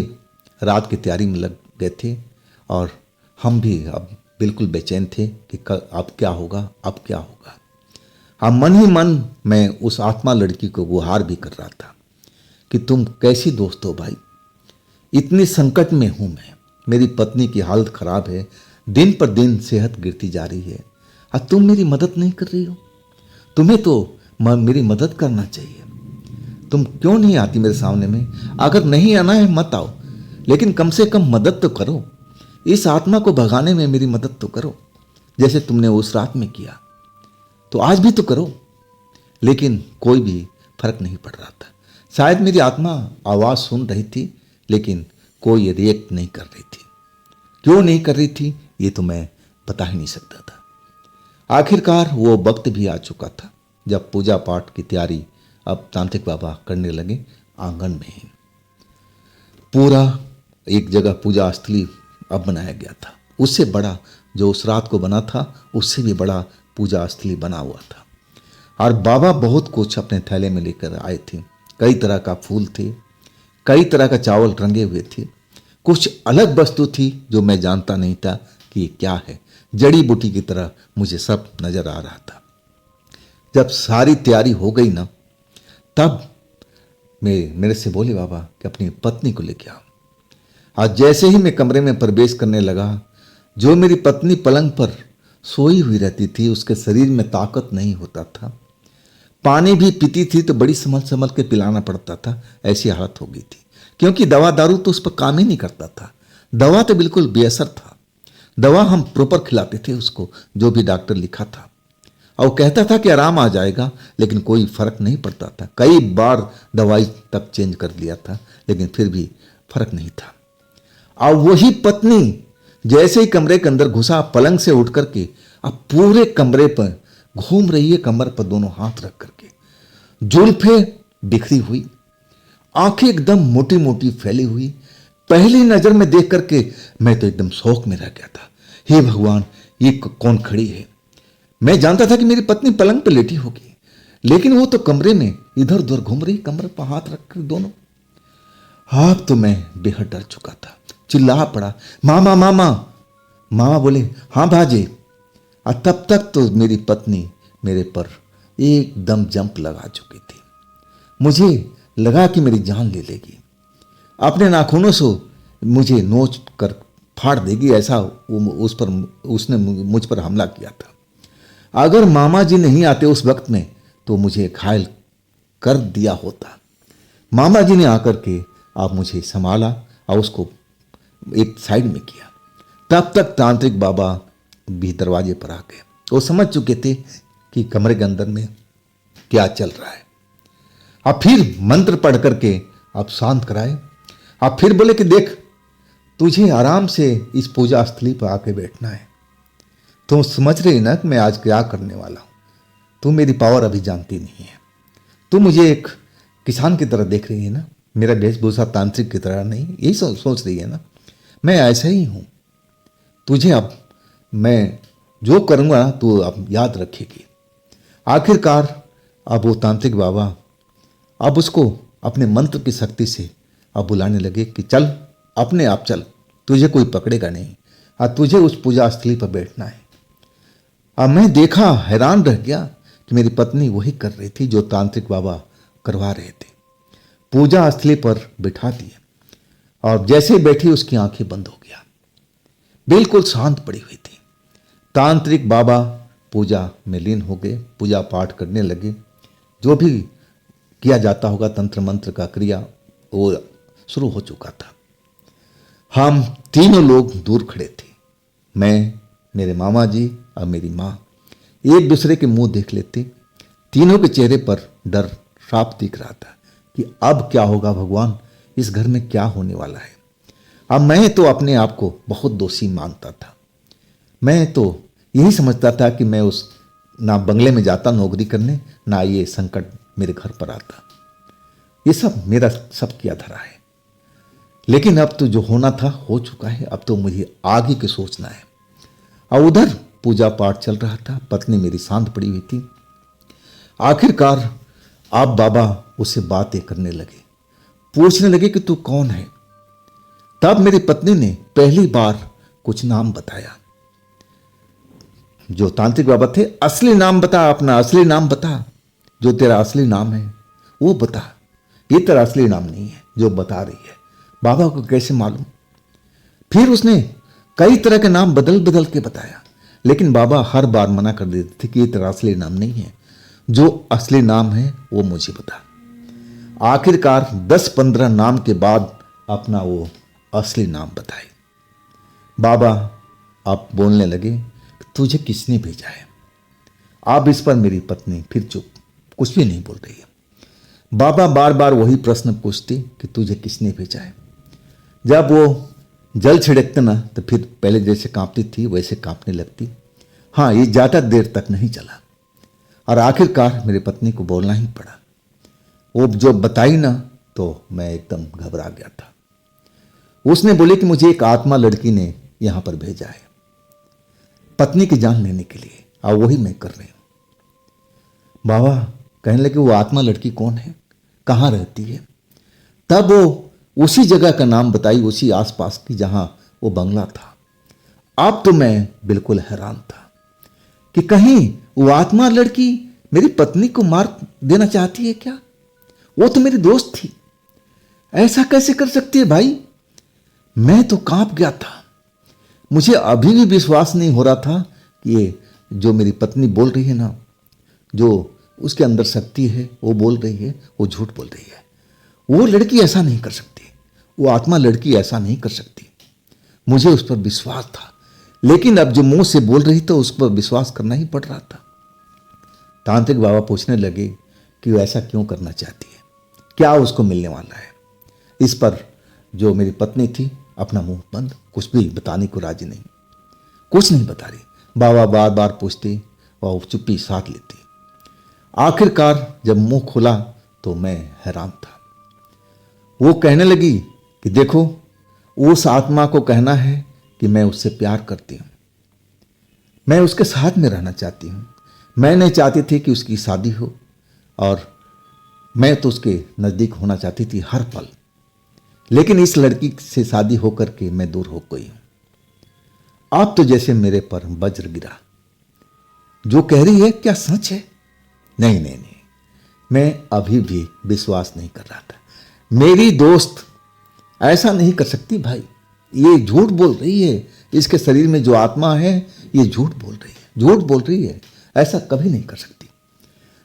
[SPEAKER 1] रात की तैयारी में लग गए थे और हम भी अब बिल्कुल बेचैन थे कि अब क्या होगा, अब क्या होगा। हाँ, मन ही मन मैं उस आत्मा लड़की को गुहार भी कर रहा था कि तुम कैसी दोस्त हो भाई, इतनी संकट में हूं मैं, मेरी पत्नी की हालत खराब है, दिन पर दिन सेहत गिरती जा रही है और तुम मेरी मदद नहीं कर रही हो। तुम्हें तो मेरी मदद करना चाहिए, तुम क्यों नहीं आती मेरे सामने में? अगर नहीं आना है मत आओ, लेकिन कम से कम मदद तो करो, इस आत्मा को भगाने में मेरी मदद तो करो, जैसे तुमने उस रात में किया, तो आज भी तो करो। लेकिन कोई भी फर्क नहीं पड़ रहा था। शायद मेरी आत्मा आवाज सुन रही थी, लेकिन कोई रिएक्ट नहीं कर रही थी। क्यों नहीं कर रही थी ये तो मैं बता ही नहीं सकता था। आखिरकार वो वक्त भी आ चुका था जब पूजा पाठ की तैयारी अब तांत्रिक बाबा करने लगे आंगन में ही। पूरा एक जगह पूजा स्थली अब बनाया गया था, उससे बड़ा जो उस रात को बना था उससे भी बड़ा पूजा स्थली बना हुआ था। और बाबा बहुत कुछ अपने थैले में लेकर आए थे। कई तरह का फूल थे, कई तरह का चावल रंगे हुए थे, कुछ अलग वस्तु थी जो मैं जानता नहीं था कि ये क्या है। जड़ी बूटी की तरह मुझे सब नजर आ रहा था। जब सारी तैयारी हो गई ना, तब मेरे से बोले बाबा कि अपनी पत्नी को लेके आओ। आज जैसे ही मैं कमरे में प्रवेश करने लगा, जो मेरी पत्नी पलंग पर सोई हुई रहती थी, उसके शरीर में ताकत नहीं होता था। पानी भी पीती थी तो बड़ी संभल संभल के पिलाना पड़ता था, ऐसी हालत हो गई थी। क्योंकि दवा दारू तो उस पर काम ही नहीं करता था, दवा तो बिल्कुल बेअसर था। दवा हम प्रॉपर खिलाते थे उसको, जो भी डॉक्टर लिखा था, और वो कहता था कि आराम आ जाएगा, लेकिन कोई फर्क नहीं पड़ता था। कई बार दवाई तक चेंज कर लिया था, लेकिन फिर भी फर्क नहीं था। और वही पत्नी जैसे ही कमरे के अंदर घुसा, पलंग से उठ करके अब पूरे कमरे पर घूम रही है, कमर पर दोनों हाथ रख करके, जुल्फे बिखरी हुई, आंखें एकदम मोटी मोटी फैली हुई। पहली नजर में देख करके मैं तो एकदम शौक में रह गया था। हे भगवान, ये कौन खड़ी है? मैं जानता था कि मेरी पत्नी पलंग पर लेटी होगी, लेकिन वो तो कमरे में इधर उधर घूम रही, कमर पर हाथ रखकर दोनों। अब तो मैं बेहद डर चुका था, चिल्ला पड़ा, मामा मामा। मामा बोले, हाँ भाजे। और तब तक तो मेरी पत्नी मेरे पर एकदम जंप लगा चुकी थी। मुझे लगा कि मेरी जान ले लेगी, अपने नाखूनों से मुझे नोच कर फाड़ देगी, ऐसा उसने मुझ पर हमला किया था। अगर मामा जी नहीं आते उस वक्त में तो मुझे घायल कर दिया होता। मामा जी ने आकर के आप मुझे संभाला और उसको एक साइड में किया। तब तक तांत्रिक बाबा भी दरवाजे पर आ गए। वो समझ चुके थे कि कमरे के अंदर में क्या चल रहा है। अब फिर मंत्र पढ़ करके आप शांत कराए। आप फिर बोले कि देख, तुझे आराम से इस पूजा स्थली पर आके बैठना है। तुम समझ रही ना कि मैं आज क्या करने वाला हूं। तुम मेरी पावर अभी जानती नहीं है। तुम मुझे एक किसान की तरह देख रही है ना, मेरा वेशभूषा तांत्रिक की तरह नहीं, यही सोच रही है ना। मैं ऐसा ही हूं। तुझे अब मैं जो करूंगा तो अब याद रखेगी। आखिरकार अब वो तांत्रिक बाबा अब उसको अपने मंत्र की शक्ति से अब बुलाने लगे कि चल, अपने आप चल, तुझे कोई पकड़ेगा नहीं और तुझे उस पूजा स्थली पर बैठना है। अब मैं देखा, हैरान रह गया कि मेरी पत्नी वही कर रही थी जो तांत्रिक बाबा करवा रहे थे। पूजा स्थली पर बिठा दिया और जैसे ही बैठी उसकी आंखें बंद हो गया, बिल्कुल शांत पड़ी हुई थी। तांत्रिक बाबा पूजा में लीन हो गए, पूजा पाठ करने लगे। जो भी किया जाता होगा तंत्र मंत्र का क्रिया वो शुरू हो चुका था। हम तीनों लोग दूर खड़े थे, मैं, मेरे मामा जी और मेरी माँ। एक दूसरे के मुंह देख लेते। तीनों के चेहरे पर डर साफ दिख रहा था कि अब क्या होगा भगवान, इस घर में क्या होने वाला है। अब मैं तो अपने आप को बहुत दोषी मानता था। मैं तो यही समझता था कि मैं उस ना बंगले में जाता नौकरी करने, ना ये संकट मेरे घर पर आता। ये सब मेरा सब किया धरा है। लेकिन अब तो जो होना था हो चुका है। अब तो मुझे आगे के सोचना है। और उधर पूजा पाठ चल रहा था, पत्नी मेरी शांत पड़ी हुई थी। आखिरकार आप बाबा उससे बातें करने लगे। पूछने लगे कि तू कौन है। तब मेरी पत्नी ने पहली बार कुछ नाम बताया। जो तांत्रिक बाबा थे, असली नाम बता, अपना असली नाम बता, जो तेरा असली नाम है वो बता, ये तेरा असली नाम नहीं है जो बता रही है। बाबा को कैसे मालूम? फिर उसने कई तरह के नाम बदल बदल के बताया, लेकिन बाबा हर बार मना कर देते थे कि ये तेरा असली नाम नहीं है, जो असली नाम है वो मुझे बता। आखिरकार 10-15 नाम के बाद अपना वो असली नाम बताए। बाबा अब बोलने लगे, तुझे किसने भेजा है? अब इस पर मेरी पत्नी फिर चुप, कुछ भी नहीं बोल रही है। बाबा बार बार वही प्रश्न पूछते कि तुझे किसने भेजा है। जब वो जल छिड़कते ना तो फिर पहले जैसे कांपती थी वैसे कांपने लगती। हाँ, ये ज़्यादा देर तक नहीं चला और आखिरकार मेरी पत्नी को बोलना ही पड़ा। वो जो बताई ना तो मैं एकदम घबरा गया था। उसने बोली कि मुझे एक आत्मा लड़की ने यहाँ पर भेजा है पत्नी की जान लेने के लिए, और वही मैं कर रही हूँ। बाबा कहने लगे, वो आत्मा लड़की कौन है, कहाँ रहती है? तब वो उसी जगह का नाम बताई, उसी आसपास की जहां वो बंगला था। अब तो मैं बिल्कुल हैरान था कि कहीं वो आत्मा लड़की मेरी पत्नी को मार देना चाहती है क्या? वो तो मेरी दोस्त थी, ऐसा कैसे कर सकती है भाई? मैं तो कांप गया था। मुझे अभी भी विश्वास नहीं हो रहा था कि ये जो मेरी पत्नी बोल रही है ना, जो उसके अंदर शक्ति है वो बोल रही है, वो झूठ बोल रही है। वो लड़की ऐसा नहीं कर सकती, वो आत्मा लड़की ऐसा नहीं कर सकती। मुझे उस पर विश्वास था, लेकिन अब जो मुंह से बोल रही तो उस पर विश्वास करना ही पड़ रहा था। तांत्रिक बाबा पूछने लगे कि वो ऐसा क्यों करना चाहती है, क्या उसको मिलने वाला है? इस पर जो मेरी पत्नी थी अपना मुंह बंद, कुछ भी बताने को राजी नहीं, कुछ नहीं बता रही। बाबा बार बार पूछते, वह चुप्पी साध लेती। आखिरकार जब मुंह खुला तो मैं हैरान था। वो कहने लगी कि देखो, उस आत्मा को कहना है कि मैं उससे प्यार करती हूँ, मैं उसके साथ में रहना चाहती हूँ। मैं नहीं चाहती थी कि उसकी शादी हो, और मैं तो उसके नज़दीक होना चाहती थी हर पल, लेकिन इस लड़की से शादी होकर के मैं दूर हो गई हूँ। आप तो जैसे मेरे पर वज्र गिरा। जो कह रही है क्या सच है? नहीं नहीं नहीं, मैं अभी भी विश्वास नहीं कर रहा था। मेरी दोस्त ऐसा नहीं कर सकती भाई, ये झूठ बोल रही है। इसके शरीर में जो आत्मा है ये झूठ बोल रही है, झूठ बोल रही है, ऐसा कभी नहीं कर सकती।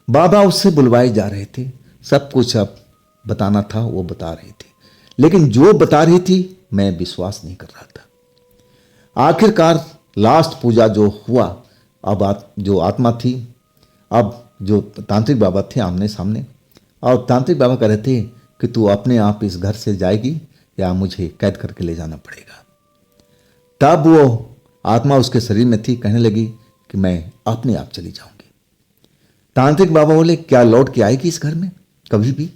[SPEAKER 1] बाबा उससे बुलवाए जा रहे थे, सब कुछ अब बताना था वो बता रही थी, लेकिन जो बता रही थी मैं विश्वास नहीं कर रहा था। आखिरकार लास्ट पूजा जो हुआ, अब जो आत्मा थी, अब जो तांत्रिक बाबा थे आमने सामने, और तांत्रिक बाबा कह रहे थे कि तू अपने आप इस घर से जाएगी या मुझे कैद करके ले जाना पड़ेगा। तब वो आत्मा उसके शरीर में थी, कहने लगी कि मैं अपने आप चली जाऊंगी। तांत्रिक बाबा बोले, क्या लौट के आएगी इस घर में कभी भी?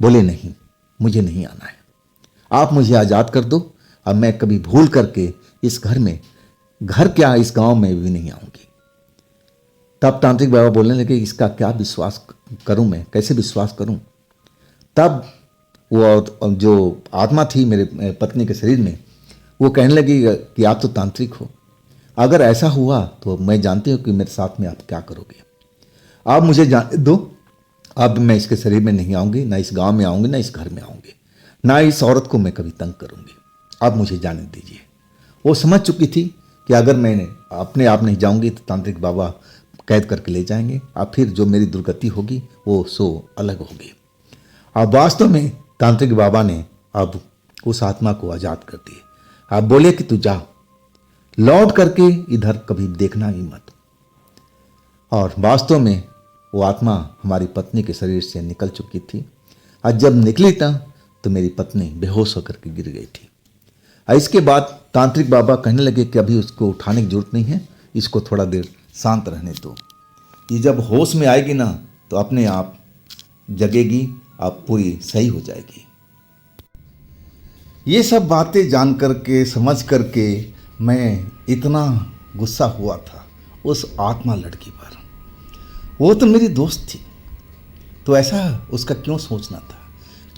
[SPEAKER 1] बोले नहीं, मुझे नहीं आना है, आप मुझे आज़ाद कर दो, अब मैं कभी भूल करके इस घर में, घर क्या इस गांव में भी नहीं आऊंगी। तब तांत्रिक बाबा बोलने लगे, इसका क्या विश्वास करूं मैं, कैसे विश्वास करूं? तब वो जो आत्मा थी मेरे पत्नी के शरीर में, वो कहने लगी कि आप तो तांत्रिक हो, अगर ऐसा हुआ तो मैं जानती हूँ कि मेरे साथ में आप क्या करोगे। आप मुझे जाने दो, अब मैं इसके शरीर में नहीं आऊँगी, ना इस गांव में आऊँगी, ना इस घर में आऊँगी, ना इस औरत को मैं कभी तंग करूँगी, अब मुझे जाने दीजिए। वो समझ चुकी थी कि अगर मैंने अपने आप नहीं जाऊँगी तो तांत्रिक बाबा कैद करके ले जाएंगे, और फिर जो मेरी दुर्गति होगी वो सो अलग होगी। अब वास्तव में तांत्रिक बाबा ने अब उस आत्मा को आज़ाद कर दिए। अब बोले कि तू जा, लौट करके इधर कभी देखना ही मत। और वास्तव में वो आत्मा हमारी पत्नी के शरीर से निकल चुकी थी, और जब निकली था तो मेरी पत्नी बेहोश होकर के गिर गई थी। और इसके बाद तांत्रिक बाबा कहने लगे कि अभी उसको उठाने की जरूरत नहीं है, इसको थोड़ा देर शांत रहने दो, ये जब होश में आएगी ना तो अपने आप जगेगी, आप पूरी सही हो जाएगी। ये सब बातें जान करके, समझ करके मैं इतना गुस्सा हुआ था उस आत्मा लड़की पर। वो तो मेरी दोस्त थी, तो ऐसा उसका क्यों सोचना था?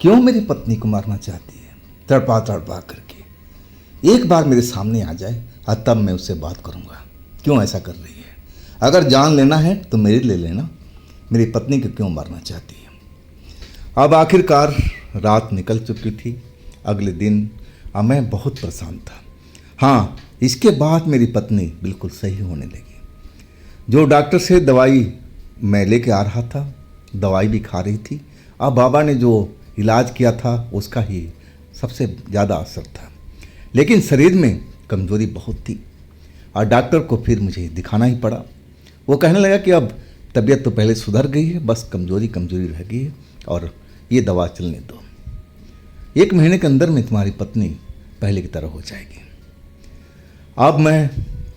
[SPEAKER 1] क्यों मेरी पत्नी को मारना चाहती है, तड़पा तड़पा करके। एक बार मेरे सामने आ जाए और तब मैं उससे बात करूँगा, क्यों ऐसा कर रही है। अगर जान लेना है तो मेरी ले लेना, मेरी पत्नी को क्यों मारना चाहती है। अब आखिरकार रात निकल चुकी थी, अगले दिन अब मैं बहुत परेशान था। हाँ, इसके बाद मेरी पत्नी बिल्कुल सही होने लगी। जो डॉक्टर से दवाई मैं लेके आ रहा था, दवाई भी खा रही थी। अब बाबा ने जो इलाज किया था उसका ही सबसे ज़्यादा असर था, लेकिन शरीर में कमज़ोरी बहुत थी और डॉक्टर को फिर मुझे दिखाना ही पड़ा। वो कहने लगा कि अब तबीयत तो पहले सुधर गई है, बस कमज़ोरी रह गई है और ये दवा चलने दो। 1 महीने के अंदर में तुम्हारी पत्नी पहले की तरह हो जाएगी। अब मैं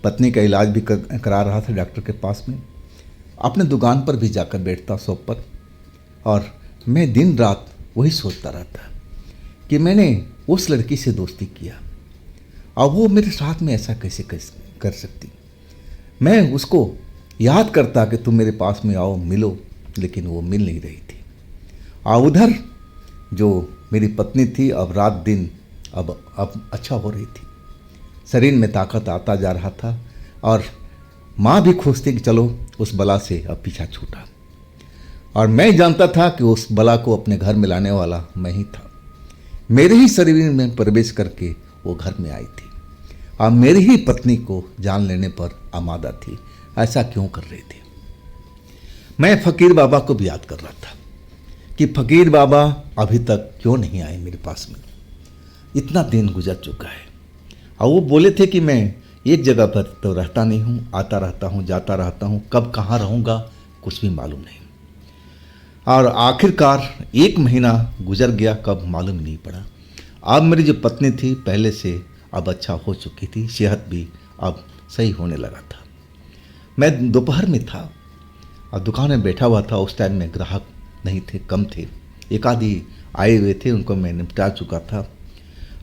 [SPEAKER 1] पत्नी का इलाज भी करा रहा था डॉक्टर के पास में। अपने दुकान पर भी जाकर बैठता शॉप पर, और मैं दिन रात वही सोचता रहता कि मैंने उस लड़की से दोस्ती किया और वो मेरे साथ में ऐसा कैसे कर सकती। मैं उसको याद करता कि तुम मेरे पास में आओ, मिलो, लेकिन वो मिल नहीं रही थी। और उधर जो मेरी पत्नी थी अब रात दिन अब अच्छा हो रही थी, शरीर में ताकत आता जा रहा था और माँ भी खुश थी कि चलो उस बला से अब पीछा छूटा। और मैं जानता था कि उस बला को अपने घर में लाने वाला मैं ही था। मेरे ही शरीर में प्रवेश करके वो घर में आई थी और मेरी ही पत्नी को जान लेने पर आमादा थी। ऐसा क्यों कर रही थी। मैं फ़कीर बाबा को भी याद कर रहा था कि फ़कीर बाबा अभी तक क्यों नहीं आए मेरे पास में। इतना दिन गुजर चुका है और वो बोले थे कि मैं एक जगह पर तो रहता नहीं हूँ, आता रहता हूँ, जाता रहता हूँ, कब कहाँ रहूँगा कुछ भी मालूम नहीं। और आखिरकार 1 महीना गुजर गया, कब मालूम नहीं पड़ा। अब मेरी जो पत्नी थी पहले से अब अच्छा हो चुकी थी, सेहत भी अब सही होने लगा था। मैं दोपहर में था और दुकान में बैठा हुआ था। उस टाइम में ग्राहक नहीं थे, कम थे, एक आधी आए हुए थे, उनको मैं निपटा चुका था।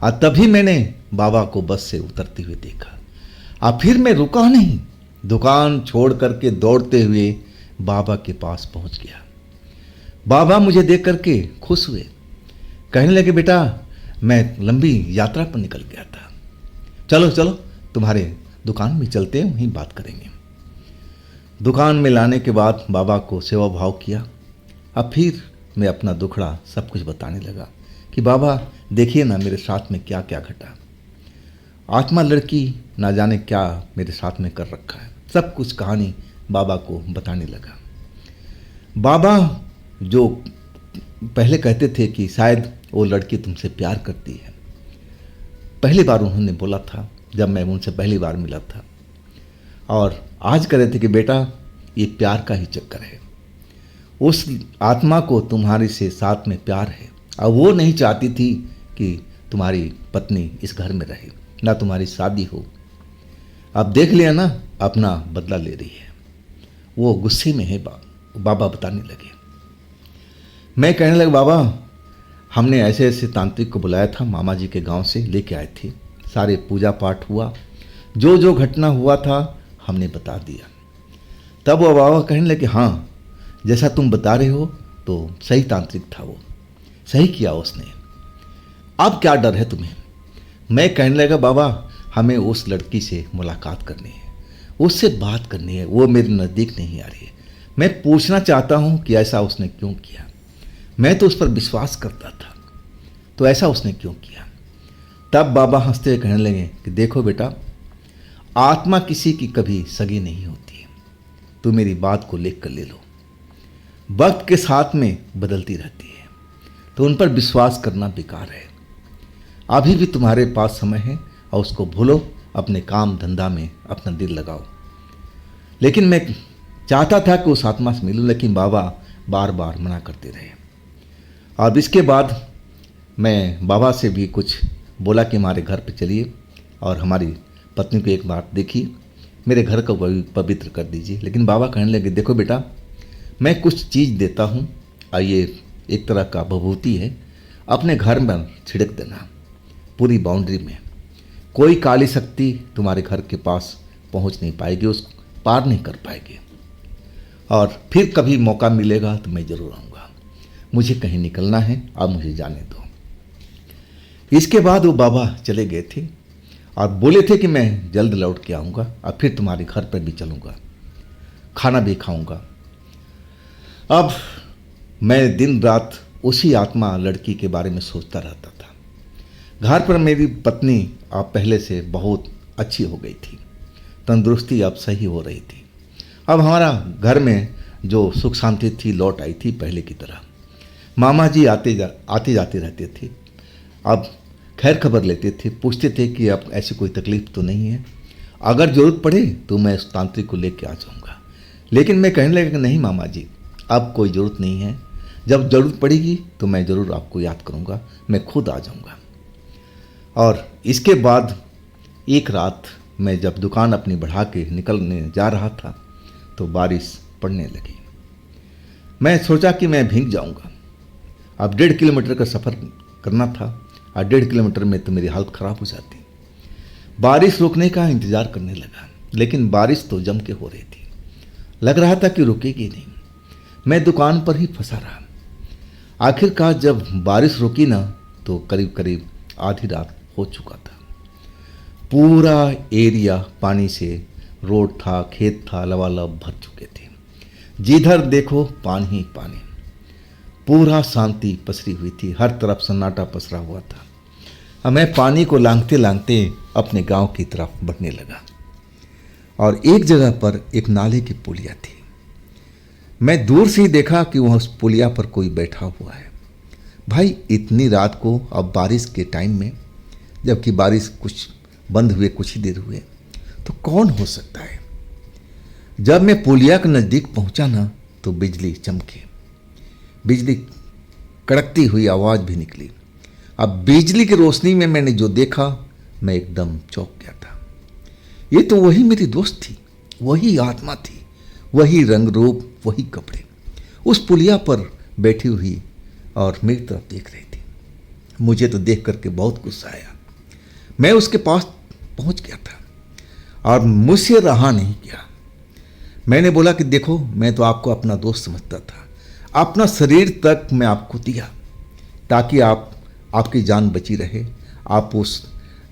[SPEAKER 1] और तभी मैंने बाबा को बस से उतरते हुए देखा और फिर मैं रुका नहीं, दुकान छोड़ करके दौड़ते हुए बाबा के पास पहुंच गया। बाबा मुझे देख करके खुश हुए, कहने लगे बेटा मैं लंबी यात्रा पर निकल गया था, चलो चलो तुम्हारे दुकान में चलते हैं, वहीं बात करेंगे। दुकान में लाने के बाद बाबा को सेवा भाव किया। अब फिर मैं अपना दुखड़ा सब कुछ बताने लगा कि बाबा देखिए ना मेरे साथ में क्या क्या घटा। आत्मा लड़की ना जाने क्या मेरे साथ में कर रखा है, सब कुछ कहानी बाबा को बताने लगा। बाबा जो पहले कहते थे कि शायद वो लड़की तुमसे प्यार करती है, पहली बार उन्होंने बोला था जब मैं उनसे पहली बार मिला था, और आज कह रहे थे कि बेटा ये प्यार का ही चक्कर है, उस आत्मा को तुम्हारे से साथ में प्यार है और वो नहीं चाहती थी कि तुम्हारी पत्नी इस घर में रहे, ना तुम्हारी शादी हो। अब देख लिया ना, अपना बदला ले रही है, वो गुस्से में है। बाबा बताने लगे। मैं कहने लगा बाबा हमने ऐसे ऐसे तांत्रिक को बुलाया था, मामा जी के गांव से लेके आए थे, सारे पूजा पाठ हुआ, जो जो घटना हुआ था हमने बता दिया। तब वो बाबा कहने लगे हाँ जैसा तुम बता रहे हो तो सही तांत्रिक था, वो सही किया उसने, अब क्या डर है तुम्हें। मैं कहने लगा बाबा हमें उस लड़की से मुलाकात करनी है, उससे बात करनी है, वो मेरे नज़दीक नहीं आ रही है, मैं पूछना चाहता हूँ कि ऐसा उसने क्यों किया। मैं तो उस पर विश्वास करता था, तो ऐसा उसने क्यों किया। तब बाबा हंसते हुए कहने लगे कि देखो बेटा आत्मा किसी की कभी सगी नहीं होती है, तू मेरी बात को लिख कर ले लो, वक्त के साथ में बदलती रहती है, तो उन पर विश्वास करना बेकार है। अभी भी तुम्हारे पास समय है और उसको भूलो, अपने काम धंधा में अपना दिल लगाओ। लेकिन मैं चाहता था कि उस आत्मा से मिलूं, लेकिन बाबा बार बार मना करते रहे। और इसके बाद मैं बाबा से भी कुछ बोला कि हमारे घर पे चलिए और हमारी पत्नी को एक बार देखिए, मेरे घर को पवित्र कर दीजिए। लेकिन बाबा कहने लगे देखो बेटा मैं कुछ चीज़ देता हूँ और ये एक तरह का विभूति है, अपने घर में छिड़क देना, पूरी बाउंड्री में कोई काली शक्ति तुम्हारे घर के पास पहुँच नहीं पाएगी, उसको पार नहीं कर पाएगी, और फिर कभी मौका मिलेगा तो मैं ज़रूर आऊँगा। मुझे कहीं निकलना है, अब मुझे जाने दो। इसके बाद वो बाबा चले गए थे और बोले थे कि मैं जल्द लौट के आऊँगा और फिर तुम्हारे घर पर भी चलूँगा, खाना भी खाऊँगा। अब मैं दिन रात उसी आत्मा लड़की के बारे में सोचता रहता था। घर पर मेरी पत्नी अब पहले से बहुत अच्छी हो गई थी, तंदुरुस्ती अब सही हो रही थी। अब हमारा घर में जो सुख शांति थी लौट आई थी पहले की तरह। मामा जी आते जाते रहते थे। अब खैर खबर लेते थे, पूछते थे कि अब ऐसी कोई तकलीफ तो नहीं है, अगर ज़रूरत पड़े तो मैं उस तांत्रिक को लेके आ जाऊँगा। लेकिन मैं कहने लगा कि नहीं मामा जी, अब कोई ज़रूरत नहीं है, जब ज़रूरत पड़ेगी तो मैं ज़रूर आपको याद करूँगा, मैं खुद आ जाऊँगा। और इसके बाद एक रात मैं जब दुकान अपनी बढ़ा के निकलने जा रहा था तो बारिश पड़ने लगी। मैं सोचा कि मैं भीग जाऊँगा। अब 1.5 किलोमीटर का सफ़र करना था और 1.5 किलोमीटर में तो मेरी हालत ख़राब हो जाती। बारिश रुकने का इंतज़ार करने लगा, लेकिन बारिश तो जम के हो रही थी, लग रहा था कि रुकेगी नहीं। मैं दुकान पर ही फंसा रहा। आखिरकार जब बारिश रुकी ना तो करीब करीब आधी रात हो चुका था। पूरा एरिया पानी से, रोड था, खेत था, लबालब भर चुके थे। जिधर देखो पानी ही पानी। पूरा शांति पसरी हुई थी, हर तरफ सन्नाटा पसरा हुआ था। अब मैं पानी को लांघते लांघते अपने गांव की तरफ बढ़ने लगा और एक जगह पर एक नाले की पुलिया थी। मैं दूर से ही देखा कि वह उस पुलिया पर कोई बैठा हुआ है। भाई इतनी रात को, अब बारिश के टाइम में, जबकि बारिश कुछ बंद हुए कुछ ही देर हुए, तो कौन हो सकता है। जब मैं पुलिया के नज़दीक पहुंचा ना तो बिजली चमकी, बिजली कड़कती हुई आवाज़ भी निकली। अब बिजली की रोशनी में मैंने जो देखा, मैं एकदम चौंक गया था। ये तो वही मेरी दोस्त थी, वही आत्मा थी, वही रंग रूप, वही कपड़े, उस पुलिया पर बैठी हुई और मेरी तरफ देख रही थी। मुझे तो देख करके बहुत गुस्सा आया। मैं उसके पास पहुंच गया था और मुझसे रहा नहीं गया। मैंने बोला कि देखो, मैं तो आपको अपना दोस्त समझता था, अपना शरीर तक मैं आपको दिया ताकि आपकी जान बची रहे, आप उस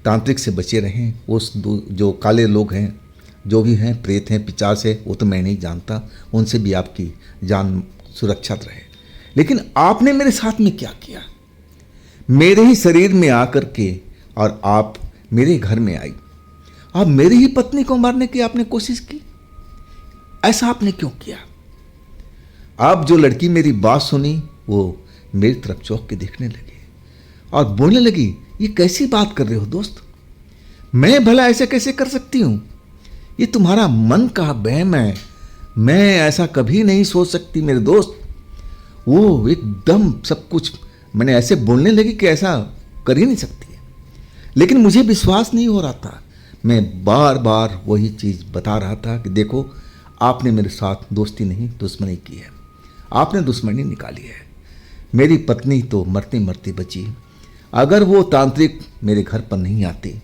[SPEAKER 1] तांत्रिक से बचे रहें। उस जो काले लोग हैं, जो भी हैं, प्रेत हैं, पिशाच है, वो तो मैं नहीं जानता, उनसे भी आपकी जान सुरक्षित रहे। लेकिन आपने मेरे साथ में क्या किया? मेरे ही शरीर में आकर के और आप मेरे घर में आई, आप मेरी ही पत्नी को मारने की आपने कोशिश की। ऐसा आपने क्यों किया? अब जो लड़की मेरी बात सुनी वो मेरी तरफ चौंक के देखने लगी और बोलने लगी, ये कैसी बात कर रहे हो दोस्त? मैं भला ऐसे कैसे कर सकती हूं? ये तुम्हारा मन का वहम है, मैं ऐसा कभी नहीं सोच सकती मेरे दोस्त। वो एकदम सब कुछ मैंने ऐसे बोलने लगी कि ऐसा कर ही नहीं सकती है। लेकिन मुझे विश्वास नहीं हो रहा था। मैं बार बार वही चीज़ बता रहा था कि देखो, आपने मेरे साथ दोस्ती नहीं दुश्मनी की है, आपने दुश्मनी निकाली है। मेरी पत्नी तो मरते मरते बची। अगर वो तांत्रिक मेरे घर पर नहीं आते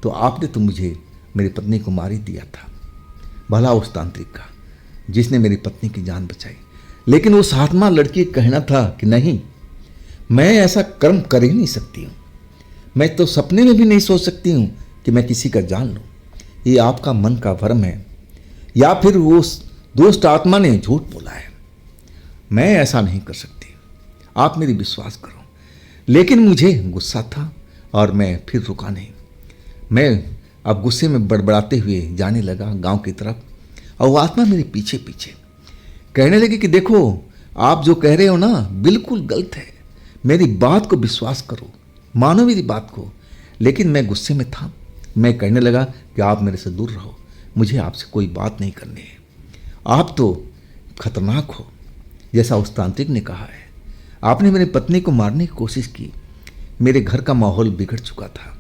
[SPEAKER 1] तो आपने तो मुझे, मेरी पत्नी को मार ही दिया था। भला उस तांत्रिक का जिसने मेरी पत्नी की जान बचाई। लेकिन उस आत्मा लड़की का कहना था कि नहीं, मैं ऐसा कर्म कर ही नहीं सकती हूँ। मैं तो सपने में भी नहीं सोच सकती हूँ कि मैं किसी का जान लूँ। ये आपका मन का भ्रम है या फिर वो दोस्त आत्मा ने झूठ बोला है। मैं ऐसा नहीं कर सकती, आप मेरी विश्वास करो। लेकिन मुझे गुस्सा था और मैं फिर रुका नहीं। मैं अब गुस्से में बड़बड़ाते हुए जाने लगा गांव की तरफ और वो आत्मा मेरे पीछे पीछे कहने लगी कि देखो, आप जो कह रहे हो ना बिल्कुल गलत है, मेरी बात को विश्वास करो, मानो मेरी बात को। लेकिन मैं गुस्से में था। मैं कहने लगा कि आप मेरे से दूर रहो, मुझे आपसे कोई बात नहीं करनी है, आप तो खतरनाक हो जैसा उस तांत्रिक ने कहा है। आपने मेरी पत्नी को मारने की कोशिश की, मेरे घर का माहौल बिगड़ चुका था,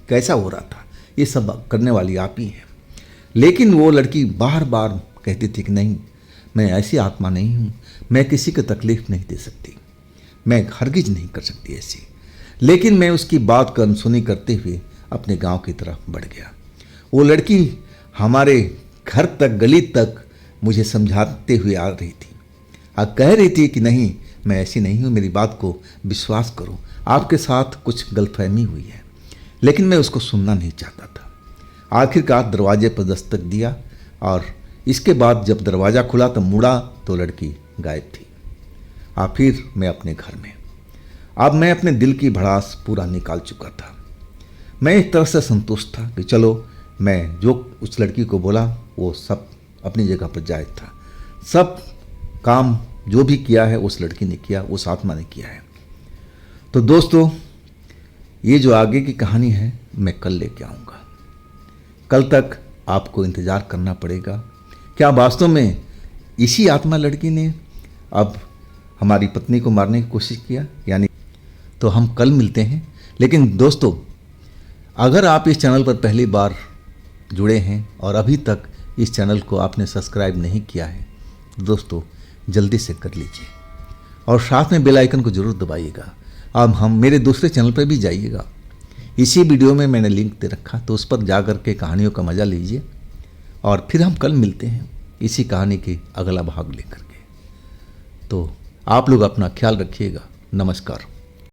[SPEAKER 1] कैसा हो रहा था, ये सब करने वाली आप ही हैं। लेकिन वो लड़की बार बार कहती थी कि नहीं, मैं ऐसी आत्मा नहीं हूँ, मैं किसी को तकलीफ नहीं दे सकती, मैं हरगिज नहीं कर सकती ऐसी। लेकिन मैं उसकी बात को अनसुनी करते हुए अपने गांव की तरफ बढ़ गया। वो लड़की हमारे घर तक, गली तक मुझे समझाते हुए आ रही थी और कह रही थी कि नहीं, मैं ऐसी नहीं हूँ, मेरी बात को विश्वास करो। आपके साथ कुछ गलतफहमी हुई है, लेकिन मैं उसको सुनना नहीं चाहता था। आखिरकार दरवाजे पर दस्तक दिया और इसके बाद जब दरवाज़ा खुला तो मुड़ा तो लड़की गायब थी। फिर मैं अपने घर में। अब मैं अपने दिल की भड़ास पूरा निकाल चुका था। मैं एक तरह से संतुष्ट था कि चलो, मैं जो उस लड़की को बोला वो सब अपनी जगह पर जायज़ था। सब काम जो भी किया है उस लड़की ने किया, उस आत्मा ने किया है। तो दोस्तों, ये जो आगे की कहानी है मैं कल लेके आऊँगा। कल तक आपको इंतज़ार करना पड़ेगा। क्या वास्तव में इसी आत्मा लड़की ने अब हमारी पत्नी को मारने की कोशिश किया? यानी तो हम कल मिलते हैं। लेकिन दोस्तों, अगर आप इस चैनल पर पहली बार जुड़े हैं और अभी तक इस चैनल को आपने सब्सक्राइब नहीं किया है, दोस्तों जल्दी से कर लीजिए और साथ में बेल आइकन को जरूर दबाइएगा। अब हम मेरे दूसरे चैनल पर भी जाइएगा, इसी वीडियो में मैंने लिंक दे रखा, तो उस पर जा कर के कहानियों का मज़ा लीजिए और फिर हम कल मिलते हैं इसी कहानी के अगला भाग लेकर के। तो आप लोग अपना ख्याल रखिएगा। नमस्कार।